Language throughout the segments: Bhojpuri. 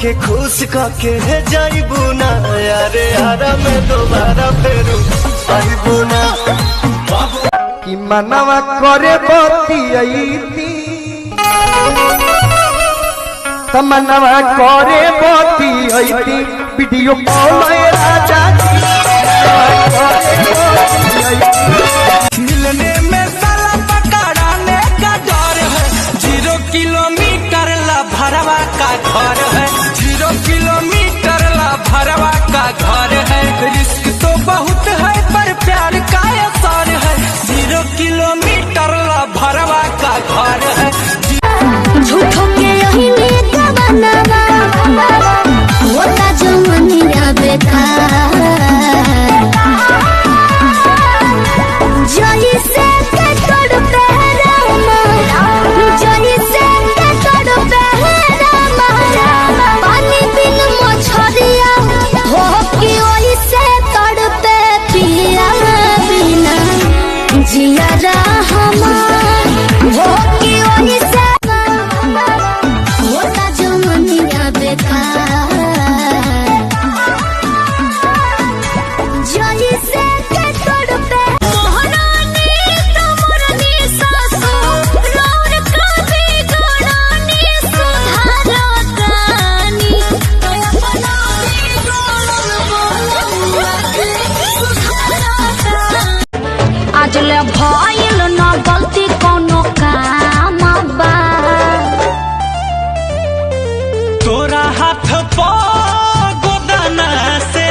के खुश के जाइबू ना यारे यारा में दोबारा फेरू आइबू ना कि मनवा करे बतियती तमन्ना करे बतियती वीडियो कॉल राजा मिलने में साला पकड़ाने का डर है 0 किलोमीटर ला भरवा का घर है 0 किलोमीटर ला भरवा का घर है रिस्क तो बहुत है पर प्यार का असर है 0 किलोमीटर ला भरवा का घर है झूठों के यही नीता बनावा होता जो मनिया बेकार जही से के तोड़ पहरामा जही से के तोड़ पहरामा पानी बिन मछरिया हो कि ओही से तोड़ पे पिया बिना जिया रहमा हो कि ओही से होता जो मनिया बेकार जही से के तोड़ पे मोहरानी तो मोरनी सासू रौर कभी गोरानी सुधारो रानी तो अपना भी गोरन सुधारो आज ले भइल न गलती कोनो काम बा तोरा हाथ गोदाना से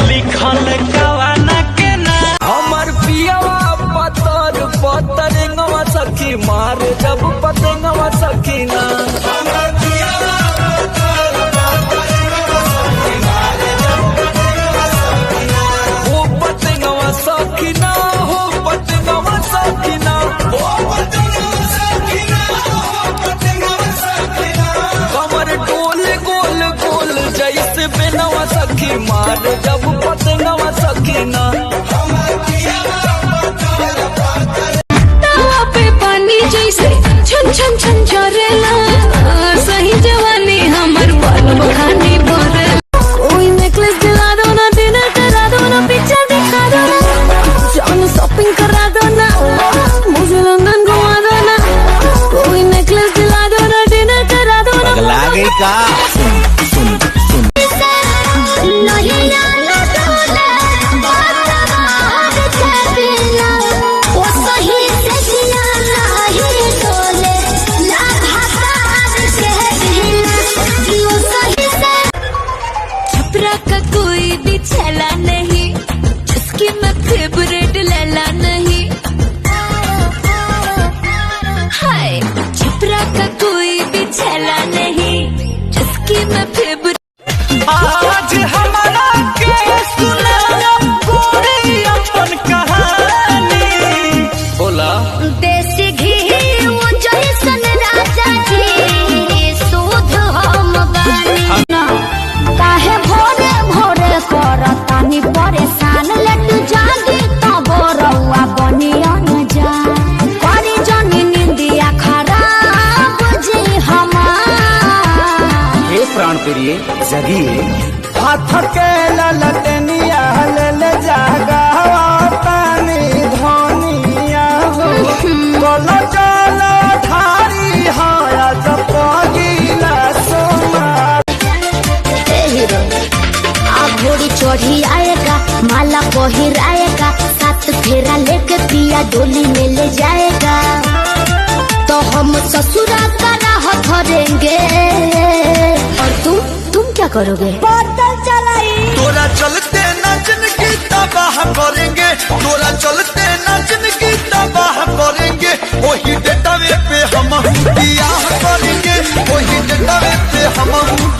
लिखल गवाना के ना हमर पियावा पतर पतर गवा सखी मार जब पतंगवा सखी ना हमर पियावा पतर पतर गवा सखी मार जब पतंगवा सखी ना हो पतंगवा सखी ना हो पतंगवा सखी ना हो पतंगवा सखी ना हो पतंगवा सखी ना कमर गोल गोल गोल जैसे बेनवा सखी मार जब पतंगवा सखी ना तावा पे पानी जैसे छन छन छन झरेला सही जवानी हमर बाल बखानी भरे कोई नेकलेस दिला दो ना डिनर करा दो ना पिक्चर दिखा दो ना जान शॉपिंग करा दो ना मुझे लंदन घुमा दो ना कोई नेकलेस दिला दो ना डिनर करा दो ना पगला गई का छपरा का कोई भी छेला नहीं जिसकी मैं फेवरेट लैला नहीं हाय छपरा का कोई भी छेला नहीं जिसकी मैं फेवरेट आज हमारा के सुना कोई अपन कहानी बोला देसी घी वो जैसन राजा जी सूद हम बानी काहे भोरे भोरे करतानी परेशान लट जागी तब रउआ बनिया न जा करी जनी निंदिया खराब जी हमार हे प्राण प्रिय जगिए हाथ के ललटनिया ले जागावा पानी धनिया हो बोलो चलो धारी हाया जब पगीला सोमा अब घोड़ी चढ़ी आएगा माला पहिराएगा 7 फेरा लेके पिया डोली में ले जाएगा तो हम ससुरा का राह धरेंगे और तुम क्या करोगे? बोतल चलाई तोरा चलते न जिनकी तबाह